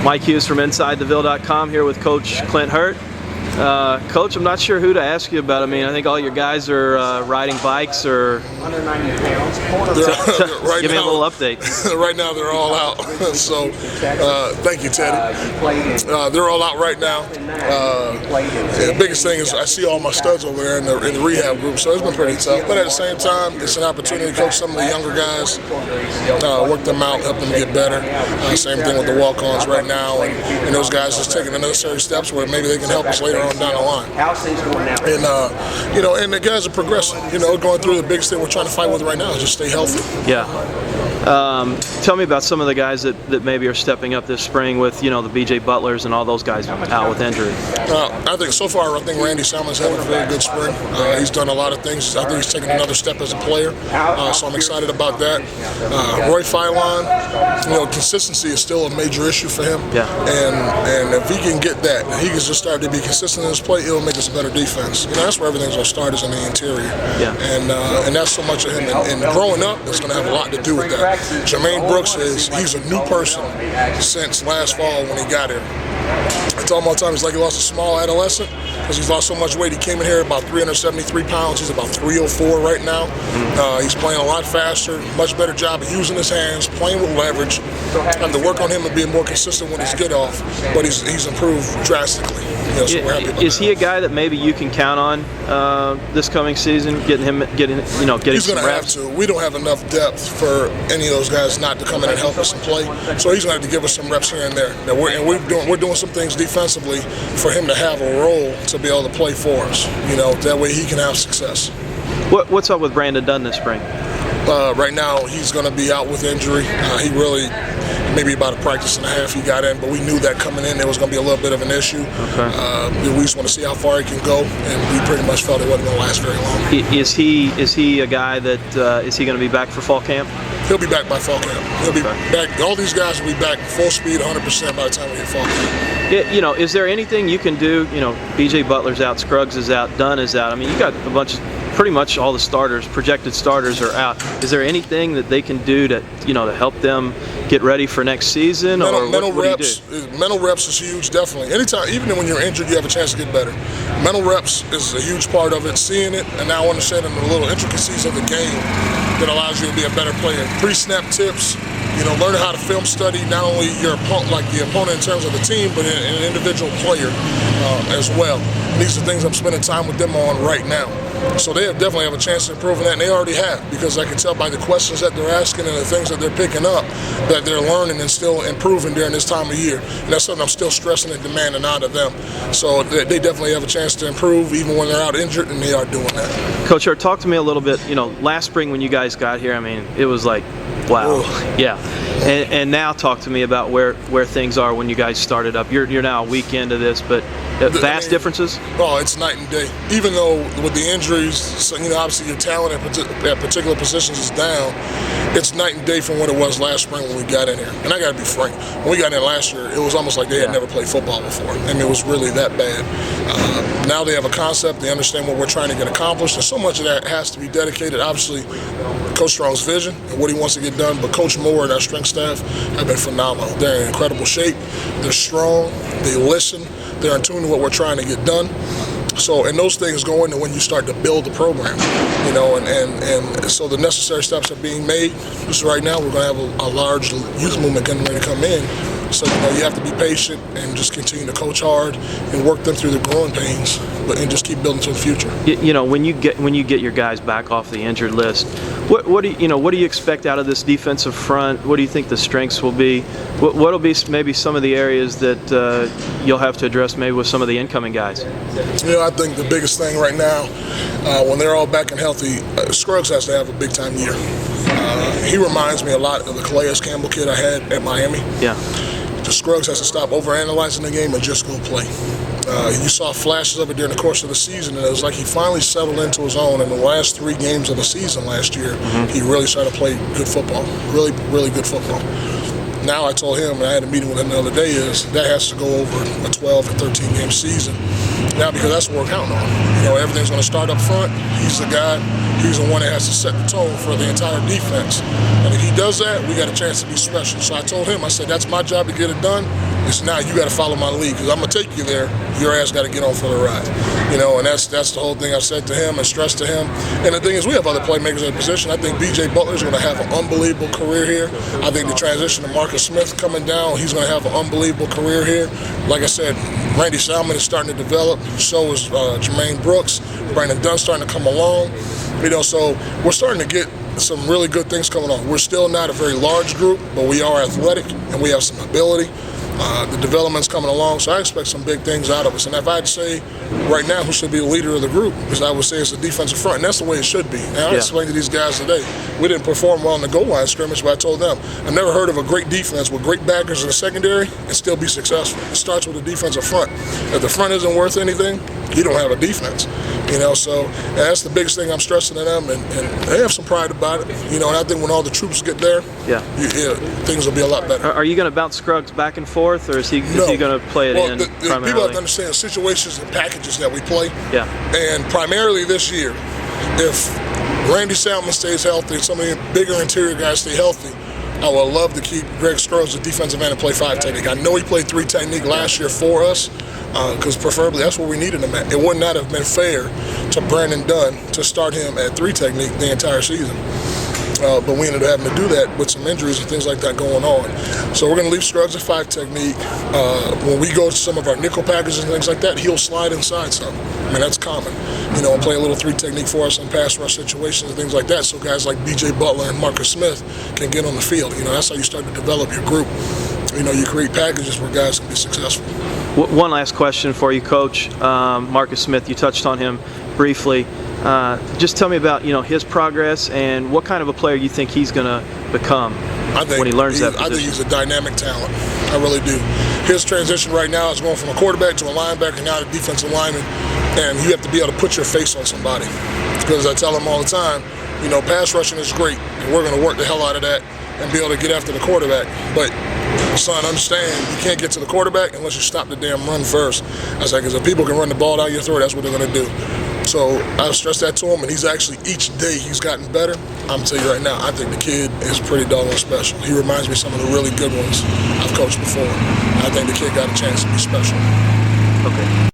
Mike Hughes from InsideTheVille.com here with Coach Clint Hurtt. Coach, I'm not sure who to ask you about. I mean, I think all your guys are riding bikes or... 190 pounds. Give me a little update. Right now they're all out. So thank you, Teddy. They're all out right now. The biggest thing is I see all my studs over there in the rehab group, so it's been pretty tough. But at the same time, it's an opportunity to coach some of the younger guys, work them out, help them get better. Same thing with the walk-ons right now, and those guys just taking the necessary steps where maybe they can help us later on down the line. And the guys are progressing. Going through the biggest thing we're trying to fight with right now is just stay healthy. Yeah. Tell me about some of the guys that maybe are stepping up this spring with, the B.J. Butlers and all those guys out with injury. I think so far, Randy Salmon's had a very good spring. He's done a lot of things. I think he's taken another step as a player, so I'm excited about that. Roy Filon, consistency is still a major issue for him. Yeah. And if he can get that, he can just start to be consistent in his play, it'll make us a better defense. That's where everything's going to start, is in the interior. Yeah. And that's so much of him. And growing up, it's going to have a lot to do with that. Jermaine Brooks he's a new person since last fall when he got here. I tell him all the time, it's like he lost a small adolescent because he's lost so much weight. He came in here about 373 pounds. He's about 304 right now. He's playing a lot faster, much better job of using his hands, playing with leverage. I have to work on him and being more consistent when he's get off, but he's improved drastically. So we're happy about is he a guy that maybe you can count on this coming season, getting some reps? He's going to have to. We don't have enough depth for any of those guys not to come in and help us and play. So he's going to have to give us some reps here and there. We're doing some things defensively for him to have a role to be able to play for us. That way he can have success. What's up with Brandon Dunn this spring? Right now he's going to be out with injury. He really, maybe about a practice and a half he got in, but we knew that coming in there was going to be a little bit of an issue. Okay. We just want to see how far he can go, and we pretty much felt it wasn't going to last very long. Is he a guy that is he going to be back for fall camp? He'll be back by fall camp. He'll be back. All these guys will be back full speed, 100% by the time we hit fall camp. Is there anything you can do? B.J. Butler's out, Scruggs is out, Dunn is out. I mean, you got a bunch of, pretty much all the starters, projected starters are out. Is there anything that they can do to help them get ready for next season? Mental reps is huge, definitely. Anytime, even when you're injured, you have a chance to get better. Mental reps is a huge part of it. Seeing it and now understanding the little intricacies of the game that allows you to be a better player. Pre-snap tips. Learning how to film study not only your opponent, like the opponent in terms of the team, but an individual player as well. And these are things I'm spending time with them on right now. So they definitely have a chance to improve in that, and they already have, because I can tell by the questions that they're asking and the things that they're picking up that they're learning and still improving during this time of year. And that's something I'm still stressing and demanding out of them. So they definitely have a chance to improve even when they're out injured, and they are doing that. Coach Hurtt, talk to me a little bit. Last spring when you guys got here, I mean, it was like, wow. Yeah. And now talk to me about where things are when you guys started up. You're now a week into this, but vast differences? Oh, it's night and day. Even though with the injuries, obviously your talent at particular positions is down, it's night and day from what it was last spring when we got in here. And I got to be frank, when we got in last year, it was almost like they had never played football before. I mean, it was really that bad. Now they have a concept, they understand what we're trying to get accomplished, and so much of that has to be dedicated, obviously, Coach Strong's vision and what he wants to get done, but Coach Moore and our strength staff have been phenomenal. They're in incredible shape, they're strong, they listen, they're in tune to what we're trying to get done. So, and those things go into when you start to build the program, and so the necessary steps are being made. Just right now, we're going to have a large youth movement getting ready to come in. So, you have to be patient and just continue to coach hard and work them through the growing pains, and just keep building to the future. When you get your guys back off the injured list, what do you expect out of this defensive front? What do you think the strengths will be? What'll be maybe some of the areas that you'll have to address maybe with some of the incoming guys? I think the biggest thing right now, when they're all back and healthy, Scruggs has to have a big time year. He reminds me a lot of the Calais Campbell kid I had at Miami. Yeah. Scruggs has to stop overanalyzing the game and just go play. You saw flashes of it during the course of the season, and it was like he finally settled into his own. In the last 3 games of the season last year, he really started to play good football, really, really good football. Now I told him, and I had a meeting with him the other day, is that has to go over a 12 or 13 game season. Now, because that's what we're counting on. Everything's going to start up front. He's the guy. he's the one that has to set the tone for the entire defense. And if he does that, we got a chance to be special. So I told him, I said, that's my job to get it done. It's now you got to follow my lead because I'm going to take you there. Your ass got to get on for the ride. You know, and that's the whole thing I've said to him and stressed to him. And the thing is, we have other playmakers in the position. I think B.J. Butler is going to have an unbelievable career here. I think the transition to Marcus Smith coming down, he's going to have an unbelievable career here. Like I said, Randy Salmon is starting to develop. So is Jermaine Brooks. Brandon Dunn's starting to come along. You know, so we're starting to get some really good things coming on. We're still not a very large group, but we are athletic and we have some ability. The development's coming along, so I expect some big things out of us. And if I had to say right now who should be the leader of the group, because I would say it's the defensive front, and that's the way it should be. And I explained to these guys today, we didn't perform well in the goal line scrimmage, but I told them, I've never heard of a great defense with great backers in the secondary and still be successful. It starts with the defensive front. If the front isn't worth anything, you don't have a defense. You know, so that's the biggest thing I'm stressing to them, and they have some pride about it. You know, and I think when all the troops get there, things will be a lot better. Are you going to bounce Scruggs back and forth, or is he going to play it in primarily? People have to understand situations and packages that we play. Yeah. And primarily this year, if Randy Salmon stays healthy and some of the bigger interior guys stay healthy, I would love to keep Greg Scruggs the defensive end and play 5 technique. I know he played 3 technique last year for us, because preferably that's what we needed him at. It would not have been fair to Brandon Dunn to start him at 3 technique the entire season. But we ended up having to do that with some injuries and things like that going on. So we're going to leave Scruggs at 5 technique. When we go to some of our nickel packages and things like that, he'll slide inside some. I mean, that's common. You know, and play a little 3 technique for us in pass rush situations and things like that, so guys like B.J. Butler and Marcus Smith can get on the field. You know, that's how you start to develop your group. You know, you create packages where guys can be successful. One last question for you, Coach. Marcus Smith, you touched on him briefly. Just tell me about, you know, his progress and what kind of a player you think he's going to become when he learns that position. I think he's a dynamic talent. I really do. His transition right now is going from a quarterback to a linebacker, now to defensive lineman, and you have to be able to put your face on somebody. Because I tell him all the time, you know, pass rushing is great, and we're going to work the hell out of that and be able to get after the quarterback. But son, understand, you can't get to the quarterback unless you stop the damn run first. I was like, because if people can run the ball down your throat, that's what they're going to do. So I've stressed that to him, and he's actually, each day he's gotten better. I'm telling you right now, I think the kid is pretty doggone special. He reminds me of some of the really good ones I've coached before. I think the kid got a chance to be special. Okay.